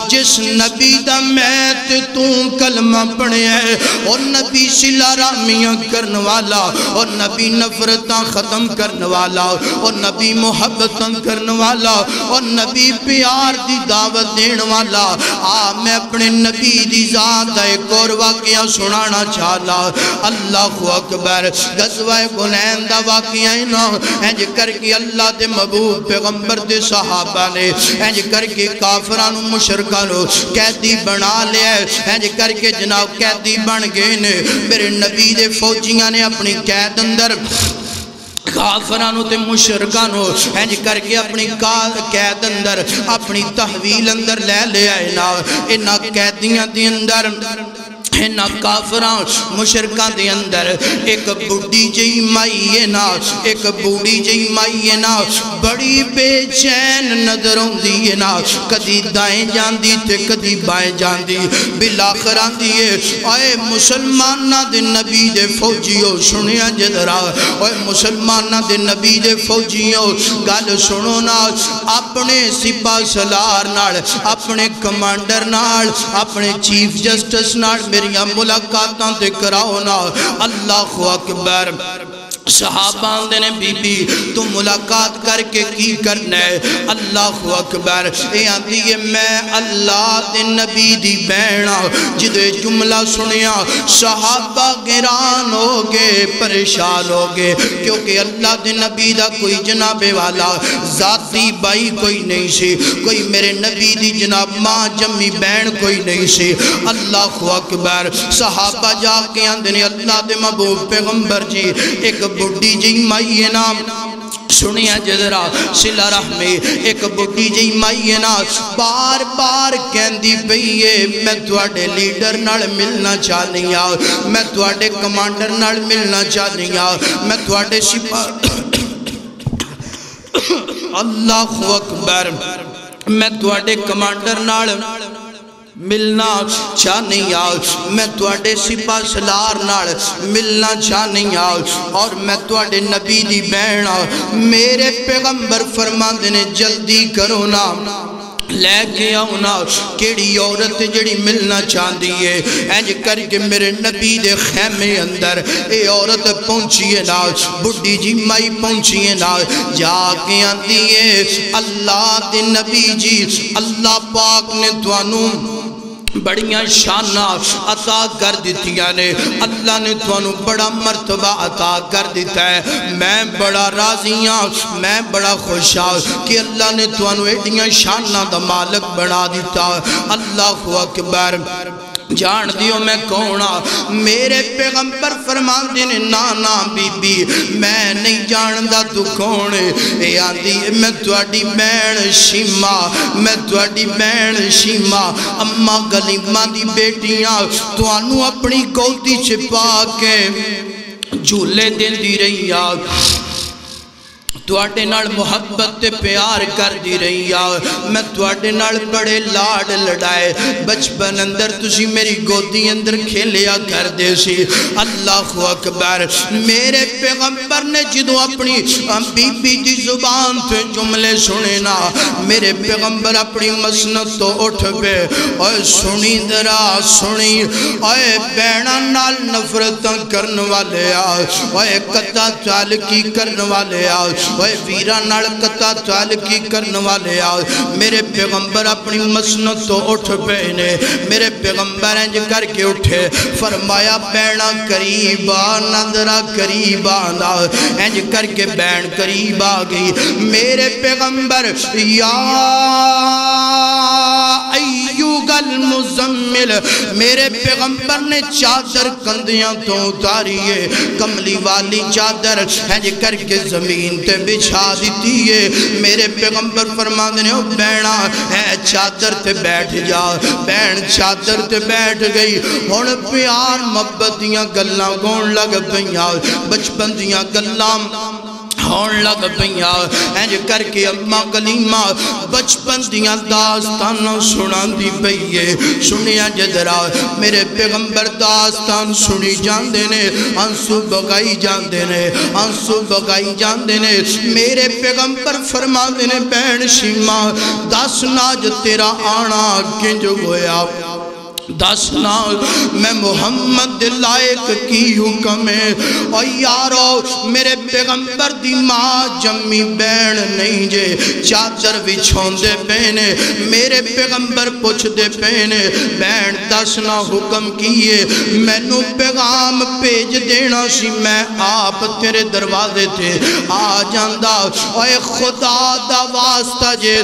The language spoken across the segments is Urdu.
جس نبی دا میں تے تو کلمہ پڑھے ہے، اور نبی صلہ رحمیاں کرن والا، اور نبی نفرتاں ختم کرن والا، اور نبی محبتاں کرن والا، اور نبی پیار دی دعوت دین والا۔ میں اپنے نبی دی ذات ایک اور واقعہ سنانا چاہلا۔ اللہ اکبر، غزوہ حنین دا واقعہ انج کر کے اللہ دے محبوب پیغمبر دے صحابہ نے انج کر کے کافرانو مشرکانو قیدی بنا لیا، انج کر کے جناب قیدی بن گئے نے۔ میرے نبی دے فوجیاں نے اپنی قید اندر کافرانو تے مشرکانو انج کر کے اپنی قید اندر اپنی تحویل اندر لے لیا انہاں قیدیاں دی اندر انہاں کافران مشرکان دے اندر ایک بڑی جئی مائی ہے نا، ایک بڑی جئی مائی ہے نا، بڑی بے چین نظر ہوندی ہے نا، کدی دائیں جاندی تے کدی بائیں جاندی، بالآخر آندی ہے اے مسلمانہ دے نبی دے فوجیوں سنیا جدرا، اے مسلمانہ دے نبی دے فوجیوں گل سنو نا، اپنے سپاہ سالار نال، اپنے کمانڈر نال، اپنے چیف جسٹس نال میرے ملاقاتاں تے کراؤ نا۔ اللہ اکبر، صحابہ نے بی بی تو ملاقات کر کے کی کرنا ہے؟ اللہ اکبر، اے آندھی ہے میں اللہ دے نبی دی بہنا۔ جدے جملہ سنیا صحابہ گران ہو گئے، پریشان ہو گئے، کیونکہ اللہ دے نبی دا کوئی جناب والا ذاتی بھائی کوئی نہیں سی، کوئی میرے نبی دی جناب ماں جمی بہن کوئی نہیں سی۔ اللہ اکبر، صحابہ جا کے آندھنے اللہ دے محبوب پیغمبر جی ایک بڑی جی مائی ہے نا، سنیا جدرا صلہ رحمی، ایک بڑی جی مائی ہے نا، بار بار کہندی پئیے میں تواڈے لیڈر نال ملنا چاہنی ہاں، میں تواڈے کمانڈر نال ملنا چاہنی ہاں، میں تواڈے سپاہ اللہ اکبر، میں تواڈے کمانڈر نال ملنا چاہنی ہاں، میں تواڈے سپاہ سالار نال ملنا چاہنی ہاں، اور میں تواڈے نبی دی بہن ہاں۔ میرے پیغمبر فرماندے نے جلدی کرو نا، لے کے آؤنا، کیڑی عورت جڑی ملنا چاہندی ہے؟ انج کر کے میرے نبی دے خیمے اندر اے عورت پہنچی ہے نا، بڑی جی مائی پہنچی ہے نا، جا کے آندی ہے اللہ دے نبی جی اللہ پاک نے توانوں بڑیاں شانہ عطا کر دیتیاں نے، اللہ نے توانوں بڑا مرتبہ عطا کر دیتا ہے، میں بڑا راضیاں، میں بڑا خوشاں کہ اللہ نے توانوں ایڈیاں شانہ دا مالک بنا دیتا۔ اللہ اکبر، جان دیو میں کونا؟ میرے پیغمبر فرمان دینے نانا بی بی میں نہیں جاندہ تو کونے، اے آندھی میں تواڈی بہن شیما، میں تواڈی بہن شیما، اماں غلیمہ دی بیٹیاں توانوں اپنی گودی چھپا کے جھولے دین دی رہی آ، تواڈے نال محبت تے پیار کر دی رہی آ، میں تواڈے نال بڑے لاڈ لڑائے، بچپن اندر تسی میری گودی اندر کھیلیا کر دے سی۔ اللہ اکبر، میرے پیغمبر نے جدو اپنی بی بی دی زبان تے جملے سنے نا، میرے پیغمبر اپنی مسند تو اٹھ پہ، اوے سنی درا سنی، اوے بہناں نال نفرتاں کرن والے آ، اوے قطع تعلقی کرن والے آ، اوے ویران نال قطع تعلقی کرن والے آ، میرے پیغمبر اپنی مسند تو اٹھ پہ نے، میرے پیغمبر انج کر کے اٹھے، فرمایا بہنا قریب آ، نظرہ قریب آنا، انج کر کے بہن قریب آ گئی۔ میرے پیغمبر یا ایوہ المزمل، میرے پیغمبر نے چادر کندیاں تو اتاریے، کملی والی چادر انج کر کے زمین تے بچھا دیتی ہے۔ میرے پیغمبر فرما دینے ہو بہنا ہے چادر تے بیٹھ جا، بہن چادر تے بیٹھ گئی، ہون پیار محبت دیاں گلاں گون لگ پئیاں، بچپن دیاں گلاں ہون لگ پیا انج کر کے اما کلیمہ بچپن دیاں داستاناں سنان دی پئیے سنیا جدرا میرے پیغمبر داستان سنی جاندے نے آنسو بگائی جاندے نے آنسو بگائی جاندے نے میرے پیغمبر فرما دے نے بہن شیمہ دسنا جو تیرا آنا کنج گویا دسنا میں محمد لائق کی حکم ہے اور یارو میرے پیغمبر دی ماں جمی بین نہیں جے چادر وچھون دے پینے میرے پیغمبر پوچھ دے پینے بین دسنا حکم کیے میں نو پیغام پیج دینا سی میں آپ تیرے دروازے تھے آ جاندہ اے خدا دا واسطہ جے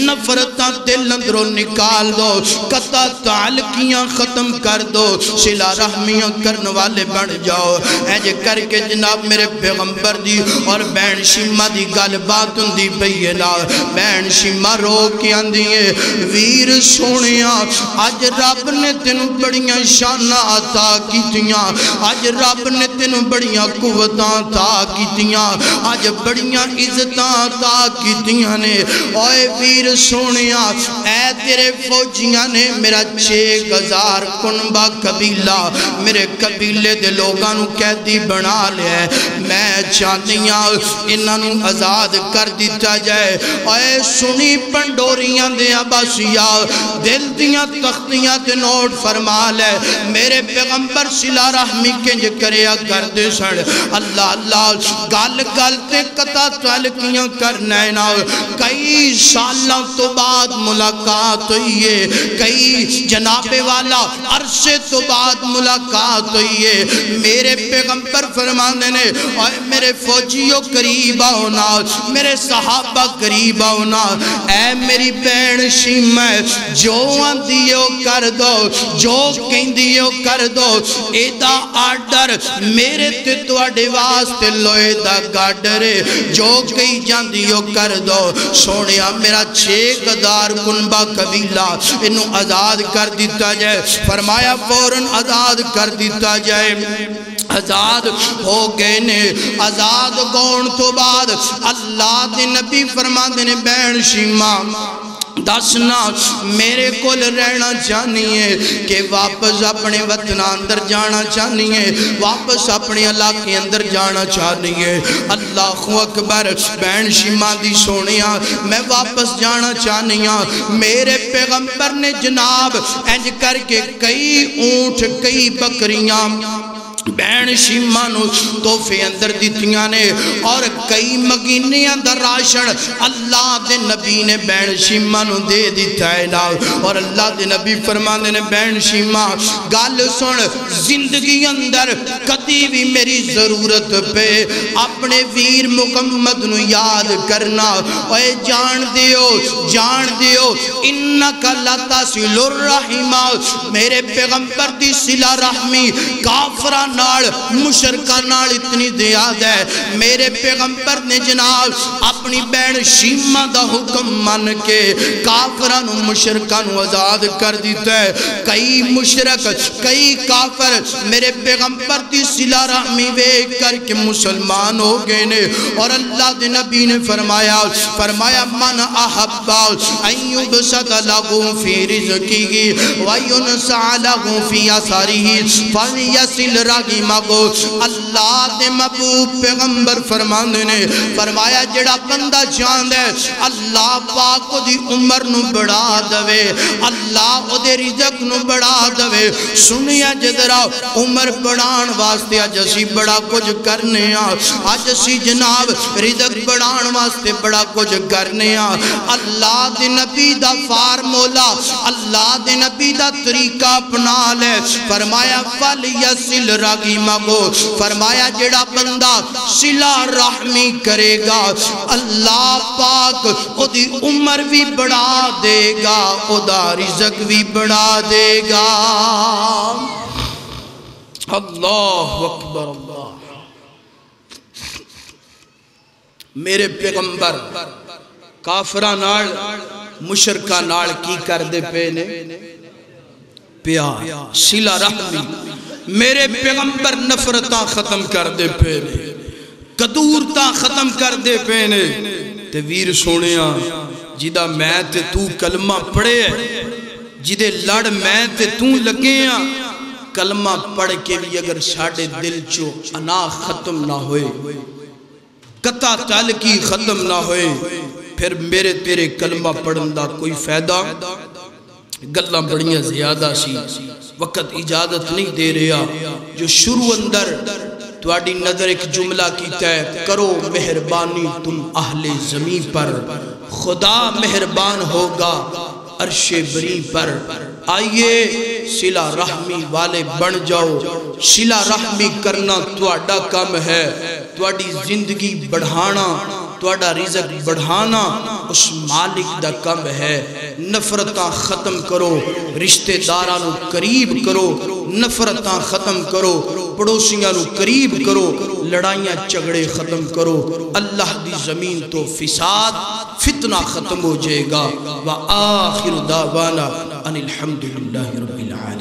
نفرتاں دل اندروں نکال دو قطع تعلقیاں ختم کر دو صلہ رحمیاں کرن والے بن جاؤ ایجے کر کے جناب میرے پیغمبر دی اور بین شیمہ دی گل باتوں دی بینا بین شیمہ رو کے اندیے ویر سونیاں آج رب نے تینوں بڑیاں شانہ عطا کیتیاں آج رب نے تینوں بڑیاں قوتاں عطا کیتیاں آج بڑیاں عزتاں عطا کیتیاں نے اوے ویر سونیاں اے تیرے فوجیاں نے میرا 6000 کنبہ قبیلہ میرے قبیلے دے لوگانوں قیدی بنا لیا ہے میں چاہتیاں انہوں آزاد کر دیتا جائے اے سنی پنڈوریاں دے عباسیہ دل دیاں تختیاں دے نوٹ فرما لے میرے پیغمبر صلہ رحمی کنج کریا کر دے سڑ اللہ اللہ گال گال تے قطع تعلقیاں کرنا ہے نا کئی سالاں تو بعد ملاقات ہوئی ہے کئی جناب والا عرصے تو بعد ملاقات ہوئی ہے میرے پیغمبر فرمانے نے اور میرے فوجیوں قریب آؤنا میرے صحابہ قریب آؤنا اے میری بین شیمہ جو اندیو کر دو جو کہندیو کر دو ایدہ آڈر میرے تے توڑے واسطے لوئے دا گاڈرے جو کئی جاندیو کر دو سونیا میرا 6000 کنبہ قبیلہ انہوں آزاد کر دیتا جائے فرمایا فوراً آزاد کر دیتا جائے آزاد ہو گئے نے آزاد گون تو بعد اللہ دے نبی فرما دینے بین شیمہ دسنا میرے کول رہنا چاہنیے کہ واپس اپنے وطن اندر جانا چاہنیے واپس اپنے علاقے اندر جانا چاہنیے اللہ اکبر بین شیمہ دی سونیاں میں واپس جانا چاہنیاں میرے پیغمبر نے جناب انج کر کے کئی اونٹ کئی بکریاں بین شیمہ نو توفے اندر دیتیاں نے اور کئی مگینیاں در راشن اللہ دے نبی نے بین شیمہ نو دے دیتا ہے نا اور اللہ دے نبی فرمانے نے بین شیمہ گال سن زندگی اندر کدی بھی میری ضرورت پہ اپنے ویر محمد نو یاد کرنا اے جان دیو انکا لتصل الرحمہ میرے پیغمبر دی صلہ رحمی کافران نال مشرکہ نال اتنی دیاد ہے میرے پیغمبر نے جناب اپنی بین شیمہ دا حکم من کے کافران و مشرکان آزاد کر دیتا ہے کئی مشرک کئی کافر میرے پیغمبر دی صلہ رحمی ویک کر کے مسلمان ہو گئے نے اور اللہ دے نبی نے فرمایا من احبا ایوب صد لگو فی رزقی وینسع لگو فی اثاری فلیسل راگی مگو اللہ دے محبوب پیغمبر فرمانے نے فرمایا جڑا بندہ چاند ہے اللہ پاک کو دی عمر نو بڑھا دوے اللہ کو دے رزق نو بڑھا دوے سنیا جدرا عمر بڑھان واسطے آج اسی بڑا کچھ کرنے آج اسی جناب رزق بڑھان واسطے بڑا کچھ کرنے اللہ دے نبی دا فارمولا اللہ دے نبی دا طریقہ اپنا لے فرمایا فَلْيَسِلْ رَغِمَهُ فرمایا جڑا بندہ صلہ رحمی کرے گا اللہ پاک او دی عمر بھی بڑھا دے گا او دا رزق بھی بڑھا دے گا اللہ اکبر اللہ میرے پیغمبر کافرہ نال مشرکہ نال کی کر دے پینے پیار صلہ رحمی میرے پیغمبر نفرتاں ختم کر دے پینے کدورتا ختم کر دے پینے تے ویر سونیا جدہ میں تے تو کلمہ پڑھے جدے لڑ میں تے تو لگیاں کلمہ پڑھ کے بھی اگر ساڑھے دل چو انا ختم نہ ہوئے قطع تعلقی ختم نہ ہوئے پھر میرے تیرے کلمہ پڑھن دا کوئی فائدہ گلاں بڑیاں زیادہ سی وقت اجازت نہیں دے رہا جو شروع اندر تواڈی نظر ایک جملہ کیتا ہے کرو مہربانی تم اہل زمین پر خدا مہربان ہوگا عرش بری پر آئیے صلہ رحمی والے بن جاؤ صلہ رحمی کرنا تواڈا کام ہے تواڈی زندگی بڑھانا تواڈا رزق بڑھانا اس مالک دا کم ہے نفرتاں ختم کرو رشتہ دارانو قریب کرو نفرتاں ختم کرو پڑوسیاں نو قریب کرو لڑائیاں جھگڑے ختم کرو اللہ دی زمین تو فساد فتنہ ختم ہو جائے گا وآخر دعوانا ان الحمدللہ رب العالمین